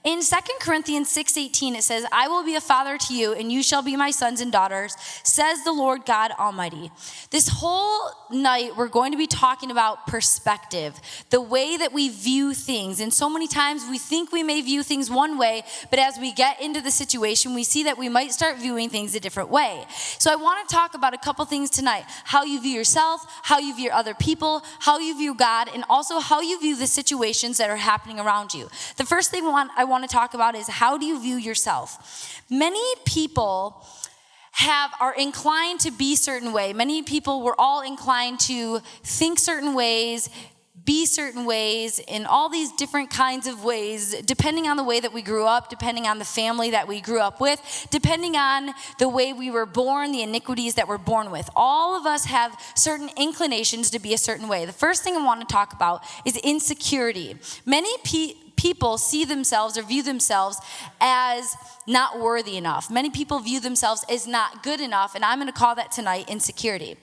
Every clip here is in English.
In 2 Corinthians 6:18, it says, I will be a father to you, and you shall be my sons and daughters, says the Lord God Almighty. This whole night, we're going to be talking about perspective, the way that we view things. And so many times we think we may view things one way, but as we get into the situation, we see that we might start viewing things a different way. So I want to talk about a couple things tonight: how you view yourself, how you view other people, how you view God, and also how you view the situations that are happening around you. The first thing I want to talk about is, how do you view yourself? Many people are inclined to be a certain way. Many people were all inclined to think certain ways, be certain ways, in all these different kinds of ways, depending on the way that we grew up, depending on the family that we grew up with, depending on the way we were born, the iniquities that we're born with. All of us have certain inclinations to be a certain way. The first thing I want to talk about is insecurity. Many people see themselves or view themselves as not worthy enough. Many people view themselves as not good enough, and I'm going to call that tonight insecurity.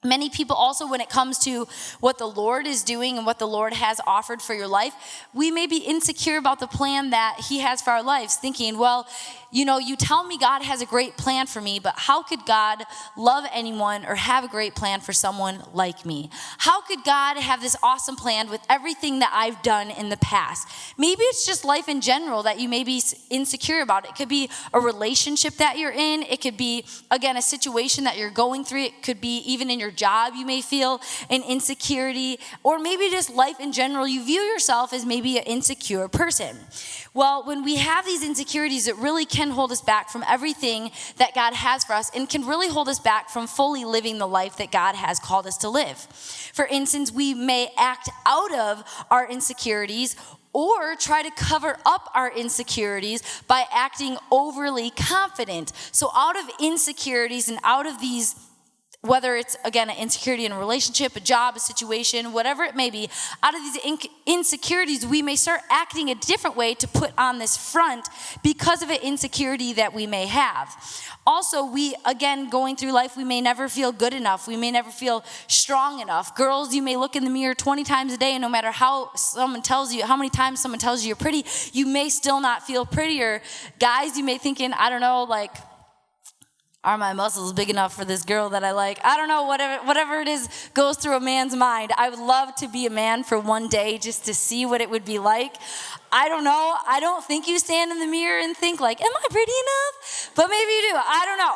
Many people also, when it comes to what the Lord is doing and what the Lord has offered for your life, we may be insecure about the plan that He has for our lives, thinking, well, you tell me God has a great plan for me, but how could God love anyone or have a great plan for someone like me? How could God have this awesome plan with everything that I've done in the past? Maybe it's just life in general that you may be insecure about. It could be a relationship that you're in. It could be, again, a situation that you're going through. It could be even in your job, you may feel an insecurity, or maybe just life in general. You view yourself as maybe an insecure person. Well, when we have these insecurities, it really can hold us back from everything that God has for us, and can really hold us back from fully living the life that God has called us to live. For instance, we may act out of our insecurities or try to cover up our insecurities by acting overly confident. So out of insecurities and out of these, whether it's, again, an insecurity in a relationship, a job, a situation, whatever it may be, out of these insecurities, we may start acting a different way to put on this front because of an insecurity that we may have. Also, going through life, we may never feel good enough. We may never feel strong enough. Girls, you may look in the mirror 20 times a day, and no matter how many times someone tells you you're pretty, you may still not feel prettier. Guys, you may thinking, I don't know, are my muscles big enough for this girl that I like? I don't know, whatever it is goes through a man's mind. I would love to be a man for one day just to see what it would be like. I don't know. I don't think you stand in the mirror and think am I pretty enough? But maybe you do. I don't know.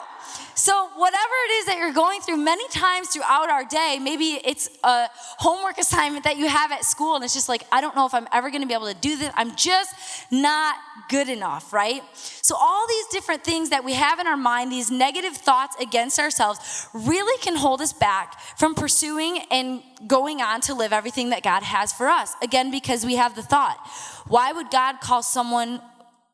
So whatever it is that you're going through, many times throughout our day, maybe it's a homework assignment that you have at school, and it's just I don't know if I'm ever going to be able to do this. I'm just not good enough, right? So all these different things that we have in our mind, these negative thoughts against ourselves, really can hold us back from pursuing and going on to live everything that God has for us. Again, because we have the thought, why would God call someone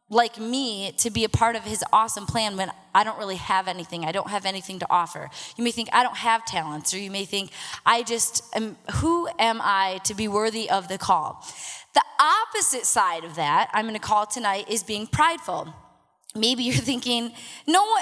like me to be a part of His awesome plan when I don't really have anything? I don't have anything to offer. You may think I don't have talents, or you may think who am I to be worthy of the call? The opposite side of that, I'm going to call tonight, is being prideful. Maybe you're thinking,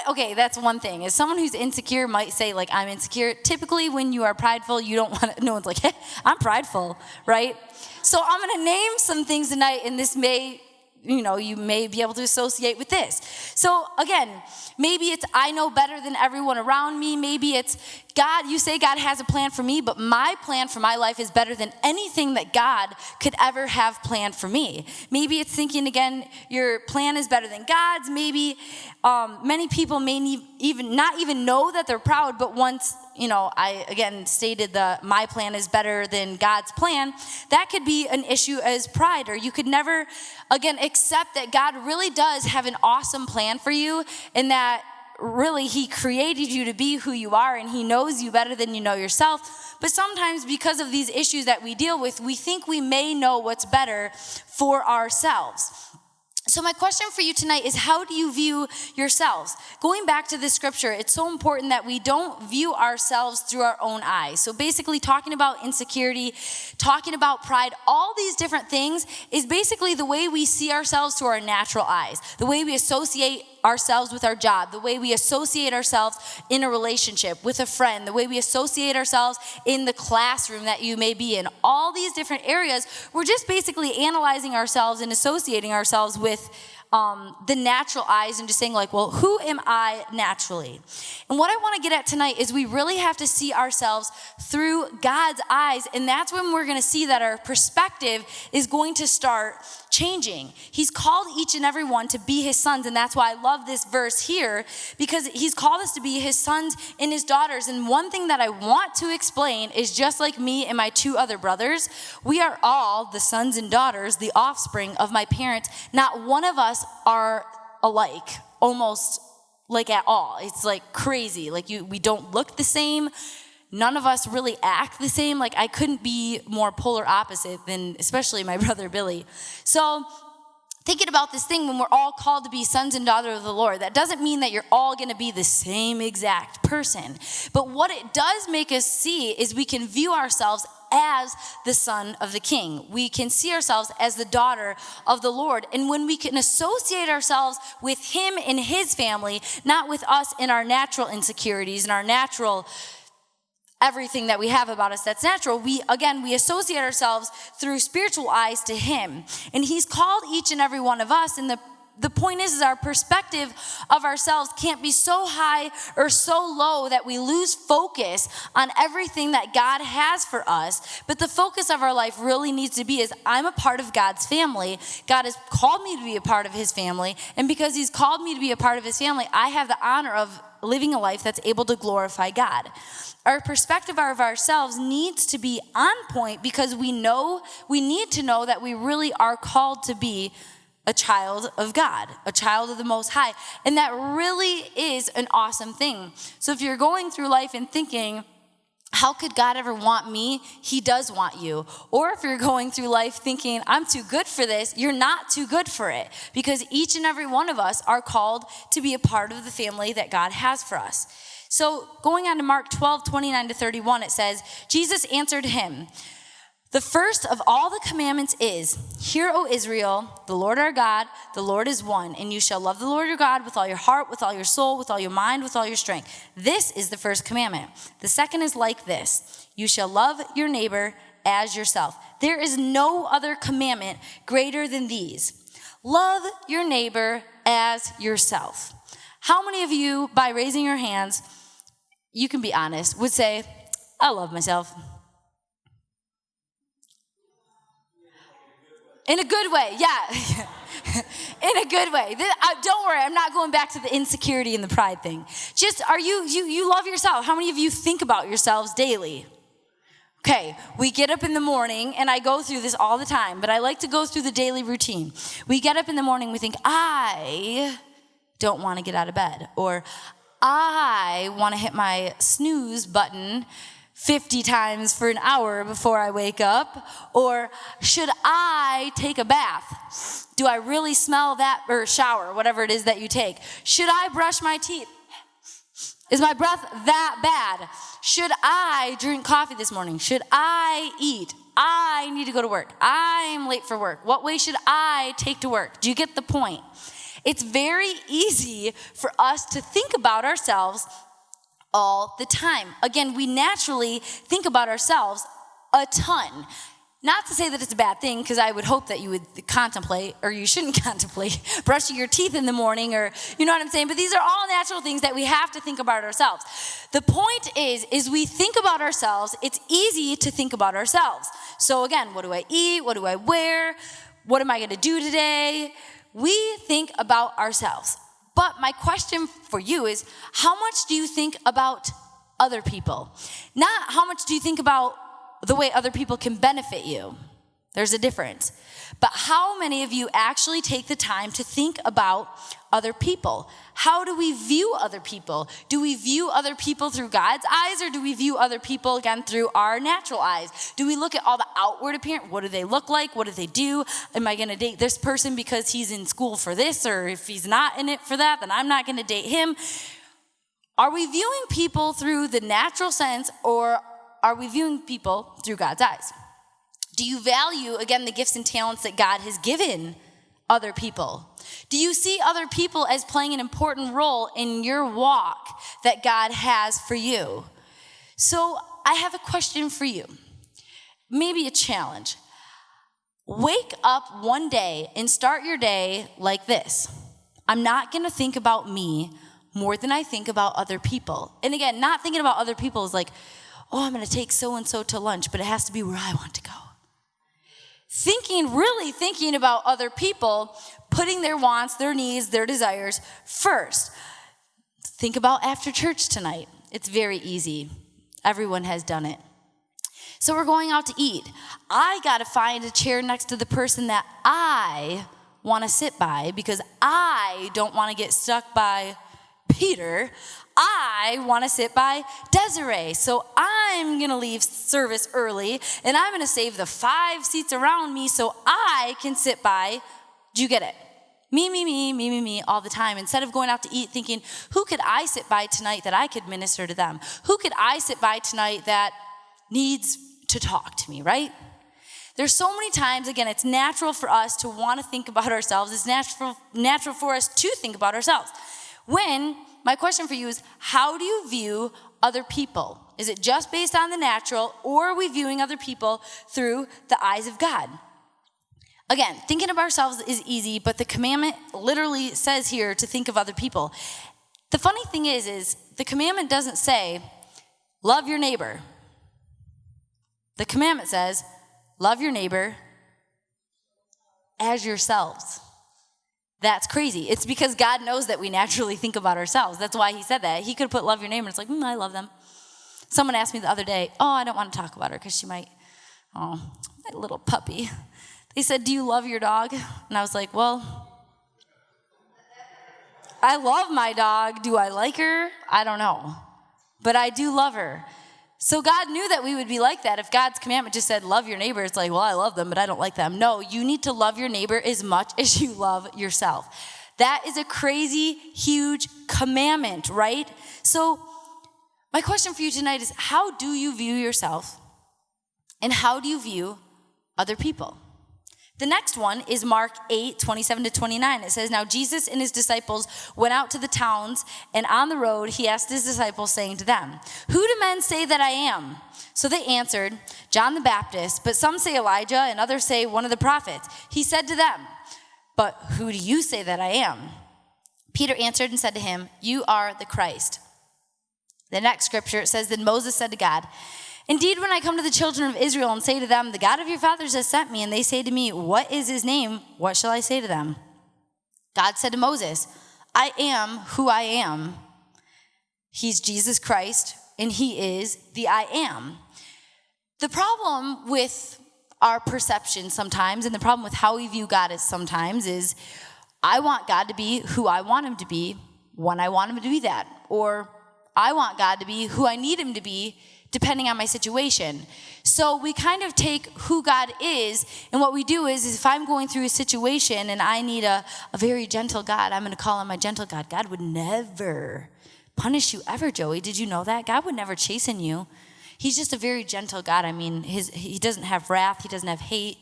okay, that's one thing. As someone who's insecure might say, I'm insecure. Typically, when you are prideful, you don't want to, no one's hey, I'm prideful, right? So I'm going to name some things tonight, and this may, you may be able to associate with this. So again, maybe it's I know better than everyone around me. Maybe it's God, you say God has a plan for me, but my plan for my life is better than anything that God could ever have planned for me. Maybe it's thinking, again, your plan is better than God's. Maybe many people may not even know that they're proud, but once, I again stated my plan is better than God's plan, that could be an issue as pride. Or you could never, again, accept that God really does have an awesome plan for you, and that really He created you to be who you are, and He knows you better than you know yourself. But sometimes because of these issues that we deal with, we think we may know what's better for ourselves. So my question for you tonight is, how do you view yourselves? Going back to this scripture, it's so important that we don't view ourselves through our own eyes. So basically talking about insecurity, talking about pride, all these different things is basically the way we see ourselves through our natural eyes, the way we associate ourselves with our job, the way we associate ourselves in a relationship with a friend, the way we associate ourselves in the classroom that you may be in, all these different areas, we're just basically analyzing ourselves and associating ourselves with the natural eyes and just saying like, well, who am I naturally? And what I want to get at tonight is we really have to see ourselves through God's eyes, and that's when we're going to see that our perspective is going to start changing. He's called each and every one to be his sons, and that's why I love this verse here, because he's called us to be his sons and his daughters. And one thing that I want to explain is, just like me and my two other brothers, we are all the sons and daughters, the offspring of my parents. Not one of us are alike, almost like at all. It's like crazy. Like we don't look the same. None of us really act the same. Like I couldn't be more polar opposite than especially my brother Billy. So thinking about this thing, when we're all called to be sons and daughters of the Lord, that doesn't mean that you're all going to be the same exact person. But what it does make us see is we can view ourselves as the son of the king. We can see ourselves as the daughter of the Lord. And when we can associate ourselves with him and his family, not with us in our natural insecurities and our natural everything that we have about us that's natural, we associate ourselves through spiritual eyes to him. And he's called each and every one of us, and the point is our perspective of ourselves can't be so high or so low that we lose focus on everything that God has for us. But the focus of our life really needs to be is, I'm a part of God's family. God has called me to be a part of his family. And because he's called me to be a part of his family, I have the honor of living a life that's able to glorify God. Our perspective of ourselves needs to be on point, because we need to know that we really are called to be a child of God, a child of the Most High. And that really is an awesome thing. So if you're going through life and thinking, how could God ever want me? He does want you. Or if you're going through life thinking, I'm too good for this, you're not too good for it. Because each and every one of us are called to be a part of the family that God has for us. So going on to Mark 12:29-31, it says, Jesus answered him, the first of all the commandments is, hear, O Israel, the Lord our God, the Lord is one, and you shall love the Lord your God with all your heart, with all your soul, with all your mind, with all your strength. This is the first commandment. The second is like this, you shall love your neighbor as yourself. There is no other commandment greater than these. Love your neighbor as yourself. How many of you, by raising your hands, you can be honest, would say, I love myself? In a good way, yeah. In a good way. Don't worry, I'm not going back to the insecurity and the pride thing. Just, you love yourself? How many of you think about yourselves daily? Okay, we get up in the morning, and I go through this all the time, but I like to go through the daily routine. We get up in the morning, we think, I don't want to get out of bed, or I want to hit my snooze button 50 times for an hour before I wake up, or should I take a bath? Do I really smell that, or shower, whatever it is that you take? Should I brush my teeth? Is my breath that bad? Should I drink coffee this morning? Should I eat? I need to go to work. I'm late for work. What way should I take to work? Do you get the point? It's very easy for us to think about ourselves all the time. Again, we naturally think about ourselves a ton. Not to say that it's a bad thing, because I would hope that you would contemplate, or you shouldn't contemplate, brushing your teeth in the morning, or you know what I'm saying? But these are all natural things that we have to think about ourselves. The point is we think about ourselves, it's easy to think about ourselves. So again, what do I eat? What do I wear? What am I going to do today? We think about ourselves. But my question for you is, how much do you think about other people? Not how much do you think about the way other people can benefit you. There's a difference. But how many of you actually take the time to think about other people? How do we view other people? Do we view other people through God's eyes, or do we view other people, again, through our natural eyes? Do we look at all the outward appearance? What do they look like? What do they do? Am I going to date this person because he's in school for this, or if he's not in it for that, then I'm not going to date him? Are we viewing people through the natural sense, or are we viewing people through God's eyes? Do you value, again, the gifts and talents that God has given other people? Do you see other people as playing an important role in your walk that God has for you? So I have a question for you, maybe a challenge. Wake up one day and start your day like this. I'm not going to think about me more than I think about other people. And again, not thinking about other people is like, oh, I'm going to take so-and-so to lunch, but it has to be where I want to go. Really thinking about other people, putting their wants, their needs, their desires first. Think about after church tonight. It's very easy. Everyone has done it. So we're going out to eat. I got to find a chair next to the person that I want to sit by because I don't want to get stuck by Peter. I want to sit by Desiree. So I'm going to leave service early and I'm going to save the 5 seats around me so I can sit by, do you get it? Me, all the time. Instead of going out to eat thinking, who could I sit by tonight that I could minister to them? Who could I sit by tonight that needs to talk to me, right? There's so many times, again, it's natural for us to want to think about ourselves. It's natural for us to think about ourselves. My question for you is, how do you view other people? Is it just based on the natural, or are we viewing other people through the eyes of God? Again, thinking of ourselves is easy, but the commandment literally says here to think of other people. The funny thing is the commandment doesn't say, love your neighbor. The commandment says, love your neighbor as yourselves. That's crazy. It's because God knows that we naturally think about ourselves. That's why he said that. He could have put love your neighbor, and it's like, I love them. Someone asked me the other day, I don't want to talk about her because she might, my little puppy. They said, do you love your dog? And I was like, well, I love my dog. Do I like her? I don't know. But I do love her. So God knew that we would be like that. If God's commandment just said, love your neighbor, it's like, well, I love them, but I don't like them. No, you need to love your neighbor as much as you love yourself. That is a crazy, huge commandment, right? So my question for you tonight is, how do you view yourself? And how do you view other people? The next one is Mark 8:27-29. It says, now Jesus and his disciples went out to the towns, and on the road he asked his disciples, saying to them, who do men say that I am? So they answered, John the Baptist, but some say Elijah, and others say one of the prophets. He said to them, but who do you say that I am? Peter answered and said to him, you are the Christ. The next scripture, it says, then Moses said to God, indeed, when I come to the children of Israel and say to them, the God of your fathers has sent me, and they say to me, what is his name? What shall I say to them? God said to Moses, I am who I am. He's Jesus Christ, and he is the I am. The problem with our perception sometimes, and the problem with how we view God is sometimes, is I want God to be who I want him to be when I want him to be that. Or I want God to be who I need him to be depending on my situation. So we kind of take who God is, and what we do is if I'm going through a situation and I need a very gentle God, I'm going to call him my gentle God. God would never punish you ever, Joey. Did you know that? God would never chasten you. He's just a very gentle God. I mean, he doesn't have wrath. He doesn't have hate.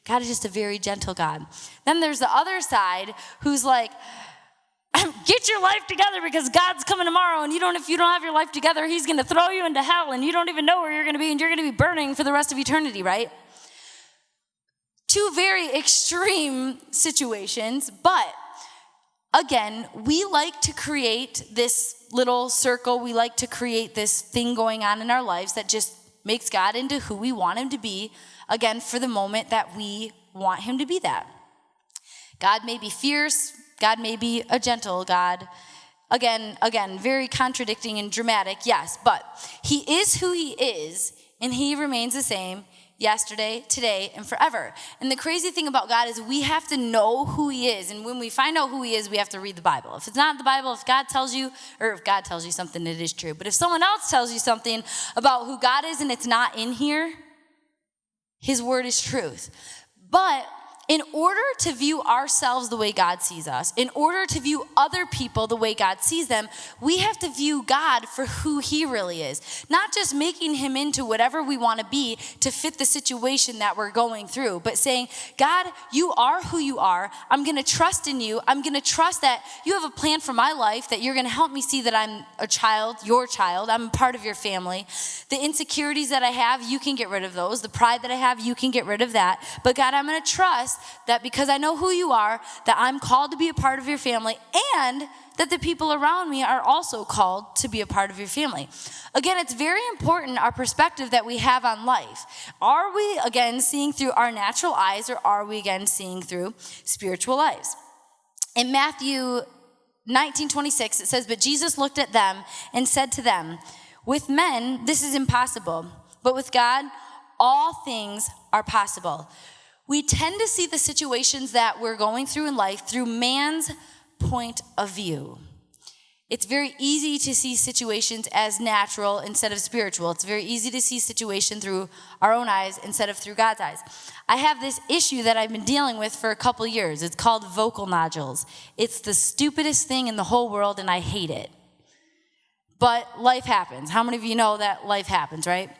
God is just a very gentle God. Then there's the other side who's like, get your life together because God's coming tomorrow, and if you don't have your life together, he's going to throw you into hell, and you don't even know where you're going to be, and you're going to be burning for the rest of eternity, right? Two very extreme situations, but again, we like to create this little circle. We like to create this thing going on in our lives that just makes God into who we want him to be, again, for the moment that we want him to be that. God may be fierce. God may be a gentle God. Again, very contradicting and dramatic, yes, but he is who he is, and he remains the same yesterday, today, and forever. And the crazy thing about God is we have to know who he is, and when we find out who he is, we have to read the Bible. If it's not the Bible, if God tells you something, it is true. But if someone else tells you something about who God is and it's not in here, his word is truth. But in order to view ourselves the way God sees us, in order to view other people the way God sees them, we have to view God for who he really is. Not just making him into whatever we want to be to fit the situation that we're going through, but saying, God, you are who you are. I'm going to trust in you. I'm going to trust that you have a plan for my life, that you're going to help me see that I'm a child, your child. I'm a part of your family. The insecurities that I have, you can get rid of those. The pride that I have, you can get rid of that. But God, I'm going to trust that because I know who you are, that I'm called to be a part of your family, and that the people around me are also called to be a part of your family. Again, it's very important, our perspective that we have on life. Are we, again, seeing through our natural eyes, or are we, again, seeing through spiritual eyes? In Matthew 19:26, it says, but Jesus looked at them and said to them, with men, this is impossible, but with God, all things are possible. We tend to see the situations that we're going through in life through man's point of view. It's very easy to see situations as natural instead of spiritual. It's very easy to see situation through our own eyes instead of through God's eyes. I have this issue that I've been dealing with for a couple years. It's called vocal nodules. It's the stupidest thing in the whole world, and I hate it. But life happens. How many of you know that life happens, right?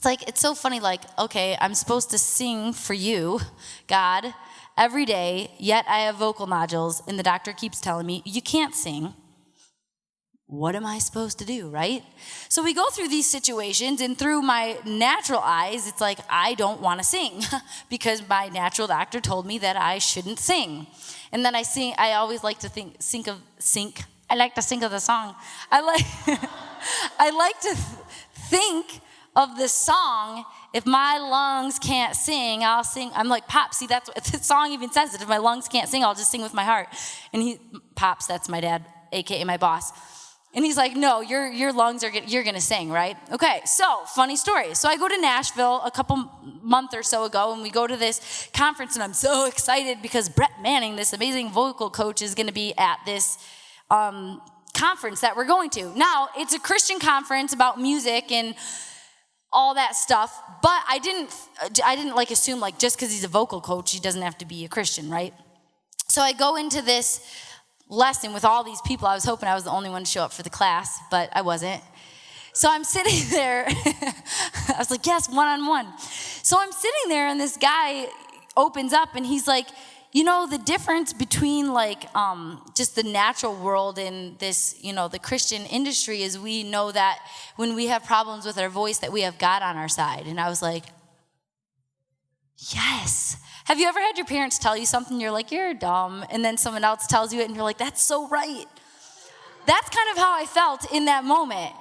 It's so funny, okay, I'm supposed to sing for you, God, every day, yet I have vocal nodules, and the doctor keeps telling me, you can't sing. What am I supposed to do, right? So we go through these situations, and through my natural eyes, it's like, I don't want to sing because my natural doctor told me that I shouldn't sing. And then I always like to think of the song. I like to think of the song. If my lungs can't sing, I'll sing. I'm like, Pops, see, that's what the song even says it. If my lungs can't sing, I'll just sing with my heart. And Pops, that's my dad, AKA my boss. And he's like, no, your lungs you're going to sing, right? Okay, so funny story. So I go to Nashville a couple months or so ago, and we go to this conference, and I'm so excited because Brett Manning, this amazing vocal coach, is going to be at this conference that we're going to. Now, it's a Christian conference about music and all that stuff, but I didn't assume just because he's a vocal coach, he doesn't have to be a Christian, right? So I go into this lesson with all these people. I was hoping I was the only one to show up for the class, but I wasn't. So I'm sitting there. I was like, yes, one-on-one. So I'm sitting there, and this guy opens up, and he's like, the difference between just the natural world and this, the Christian industry is we know that when we have problems with our voice that we have God on our side. And I was like, yes. Have you ever had your parents tell you something, you're like, you're dumb, and then someone else tells you it and you're like, that's so right. That's kind of how I felt in that moment.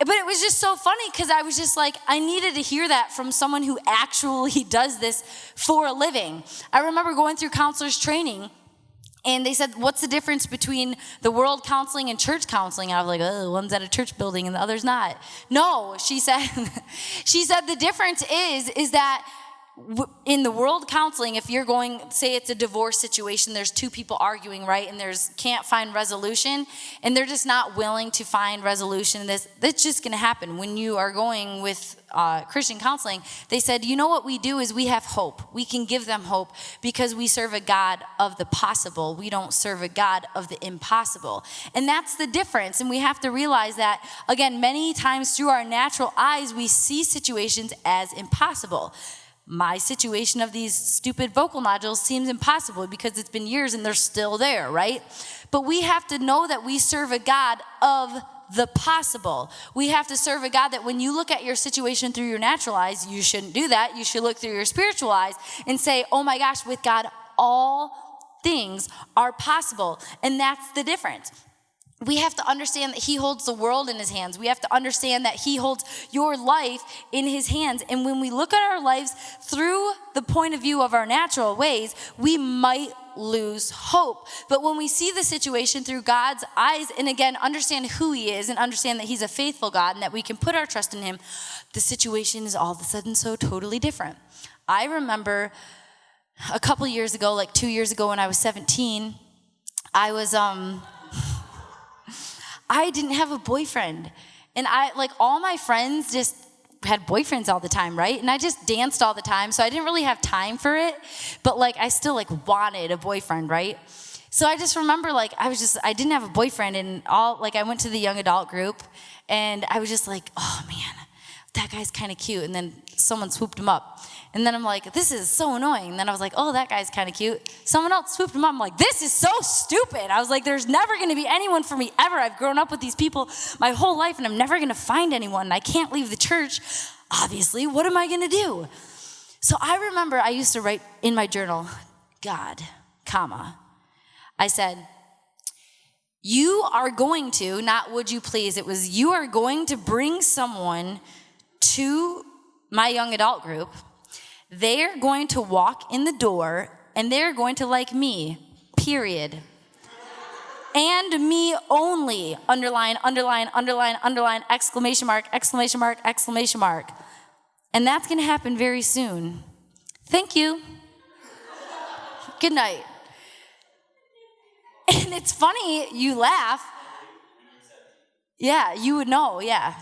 But it was just so funny because I was just like, I needed to hear that from someone who actually does this for a living. I remember going through counselor's training, and they said, what's the difference between the world counseling and church counseling? And I was like, oh, one's at a church building and the other's not. No, she said the difference is that in the world counseling, if you're going, say it's a divorce situation, there's two people arguing, right? And can't find resolution, and they're just not willing to find resolution. That's just going to happen. When you are going with Christian counseling, they said, what we do is we have hope. We can give them hope because we serve a God of the possible. We don't serve a God of the impossible. And that's the difference. And we have to realize that, again, many times through our natural eyes, we see situations as impossible. My situation of these stupid vocal nodules seems impossible because it's been years and they're still there, right? But we have to know that we serve a God of the possible. We have to serve a God that when you look at your situation through your natural eyes, you shouldn't do that. You should look through your spiritual eyes and say, oh my gosh, with God, all things are possible. And that's the difference. We have to understand that he holds the world in his hands. We have to understand that he holds your life in his hands. And when we look at our lives through the point of view of our natural ways, we might lose hope. But when we see the situation through God's eyes, and again, understand who he is and understand that he's a faithful God and that we can put our trust in him, the situation is all of a sudden so totally different. I remember a couple years ago, 2 years ago when I was 17, I didn't have a boyfriend. And all my friends just had boyfriends all the time, right? And I just danced all the time, so I didn't really have time for it. But like, I still like wanted a boyfriend, right? So I just remember like, I didn't have a boyfriend, and I went to the young adult group, and I was just like, oh man, that guy's kind of cute. And then someone swooped him up. And then I'm like, this is so annoying. And then I was like, oh, that guy's kind of cute. Someone else swooped him up. I'm like, this is so stupid. I was like, there's never going to be anyone for me ever. I've grown up with these people my whole life, and I'm never going to find anyone. And I can't leave the church. Obviously, what am I going to do? So I remember I used to write in my journal, God, comma. I said, you are going to, not would you please, it was you are going to bring someone to my young adult group. They're going to walk in the door, and they're going to like me, period. And me only, underline, underline, underline, underline, exclamation mark, exclamation mark, exclamation mark. And that's going to happen very soon. Thank you. Good night. And it's funny, you laugh. Yeah, you would know, yeah.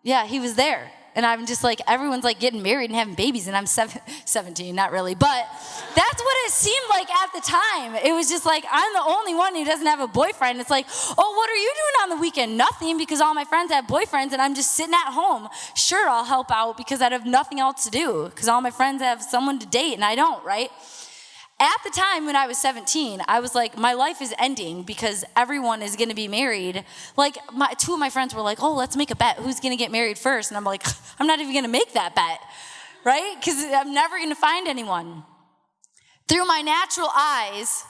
Yeah, he was there. And I'm just like, everyone's like getting married and having babies, and I'm 17, not really. But that's what it seemed like at the time. It was just like, I'm the only one who doesn't have a boyfriend. It's like, oh, what are you doing on the weekend? Nothing, because all my friends have boyfriends, and I'm just sitting at home. Sure, I'll help out because I have nothing else to do, because all my friends have someone to date, and I don't, right? At the time when I was 17, I was like, my life is ending because everyone is going to be married. Like, two of my friends were like, oh, let's make a bet. Who's going to get married first? And I'm like, I'm not even going to make that bet, right? Because I'm never going to find anyone. Through my natural eyes,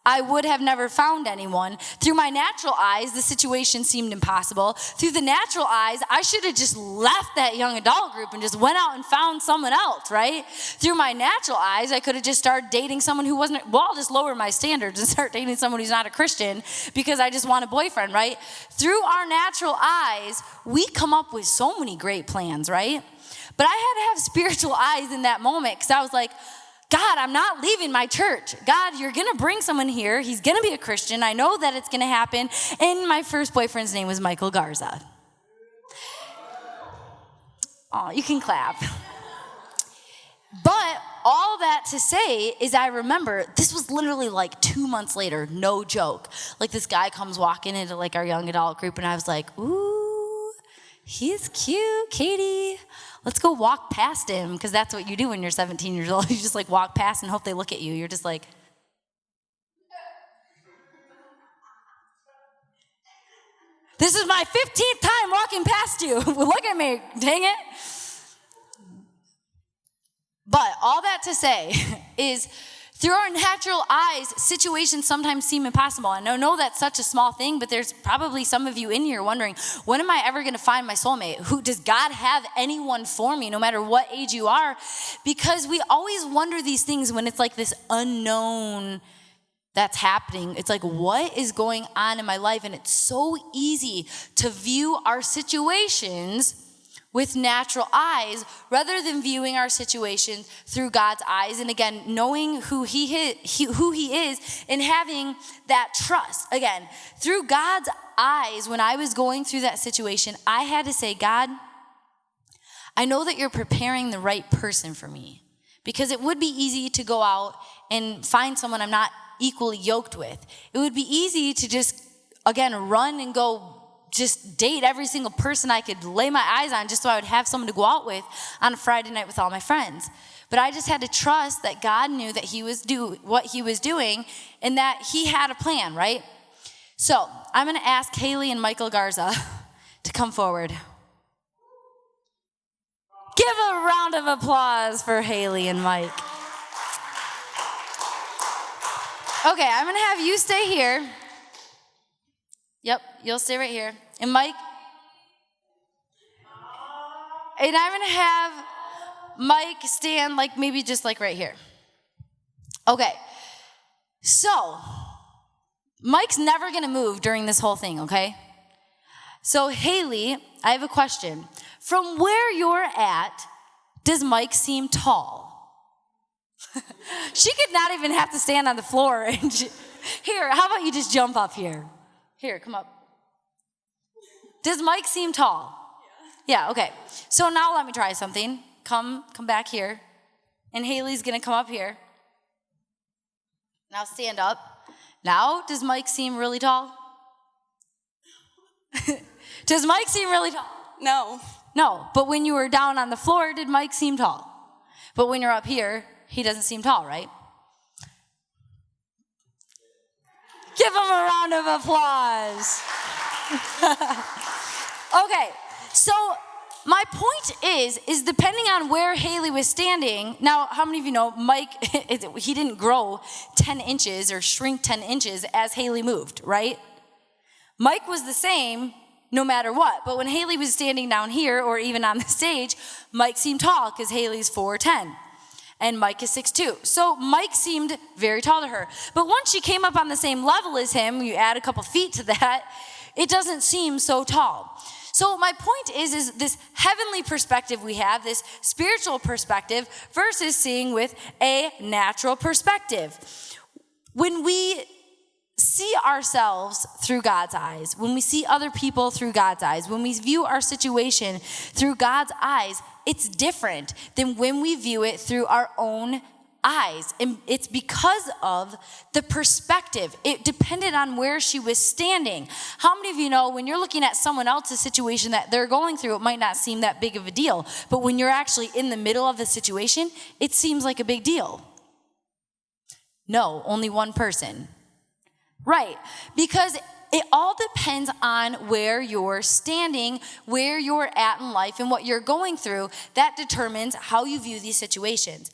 I would have never found anyone. Through my natural eyes, the situation seemed impossible. Through the natural eyes, I should have just left that young adult group and just went out and found someone else, right? Through my natural eyes, I could have just started dating someone who wasn't, well, I'll just lower my standards and start dating someone who's not a Christian because I just want a boyfriend, right? Through our natural eyes, we come up with so many great plans, right? But I had to have spiritual eyes in that moment, because I was like, God, I'm not leaving my church. God, you're going to bring someone here. He's going to be a Christian. I know that it's going to happen. And my first boyfriend's name was Michael Garza. Oh, you can clap. But all that to say is, I remember this was literally like 2 months later, no joke. Like, this guy comes walking into like our young adult group, and I was like, ooh, he's cute, Katie. Let's go walk past him, because that's what you do when you're 17 years old. You just like walk past and hope they look at you. You're just like, this is my 15th time walking past you. Look at me, dang it. But all that to say is, through our natural eyes, situations sometimes seem impossible. And I know that's such a small thing, but there's probably some of you in here wondering, when am I ever going to find my soulmate? Does God have anyone for me, no matter what age you are? Because we always wonder these things when it's like this unknown that's happening. It's like, what is going on in my life? And it's so easy to view our situations with natural eyes rather than viewing our situation through God's eyes. And again, knowing who he is and having that trust. Again, through God's eyes, when I was going through that situation, I had to say, God, I know that you're preparing the right person for me, because it would be easy to go out and find someone I'm not equally yoked with. It would be easy to just, again, run and go just date every single person I could lay my eyes on just so I would have someone to go out with on a Friday night with all my friends. But I just had to trust that God knew that he was what he was doing, and that he had a plan, right? So I'm going to ask Haley and Michael Garza to come forward. Give a round of applause for Haley and Mike. Okay, I'm going to have you stay here. Yep, you'll stay right here. And Mike, and I'm going to have Mike stand like maybe just like right here. Okay, so Mike's never going to move during this whole thing, okay? So Haley, I have a question. From where you're at, does Mike seem tall? She could not even have to stand on the floor. And here, how about you just jump up here? Here, come up. Does Mike seem tall? Yeah, okay. So now let me try something. Come back here. And Haley's going to come up here. Now stand up. Now, does Mike seem really tall? Does Mike seem really tall? No. No, but when you were down on the floor, did Mike seem tall? But when you're up here, he doesn't seem tall, right? Give him a round of applause. Okay, so my point is depending on where Haley was standing, now how many of you know Mike, he didn't grow 10 inches or shrink 10 inches as Haley moved, right? Mike was the same no matter what, but when Haley was standing down here or even on the stage, Mike seemed tall because Haley's 4'10". And Mike is 6'2". So Mike seemed very tall to her. But once she came up on the same level as him, you add a couple feet to that, it doesn't seem so tall. So my point is this heavenly perspective we have, this spiritual perspective, versus seeing with a natural perspective. When we see ourselves through God's eyes, when we see other people through God's eyes, when we view our situation through God's eyes, it's different than when we view it through our own eyes. And it's because of the perspective. It depended on where she was standing. How many of you know when you're looking at someone else's situation that they're going through, it might not seem that big of a deal. But when you're actually in the middle of the situation, it seems like a big deal. No, only one person. Right, because it all depends on where you're standing, where you're at in life, and what you're going through. That determines how you view these situations.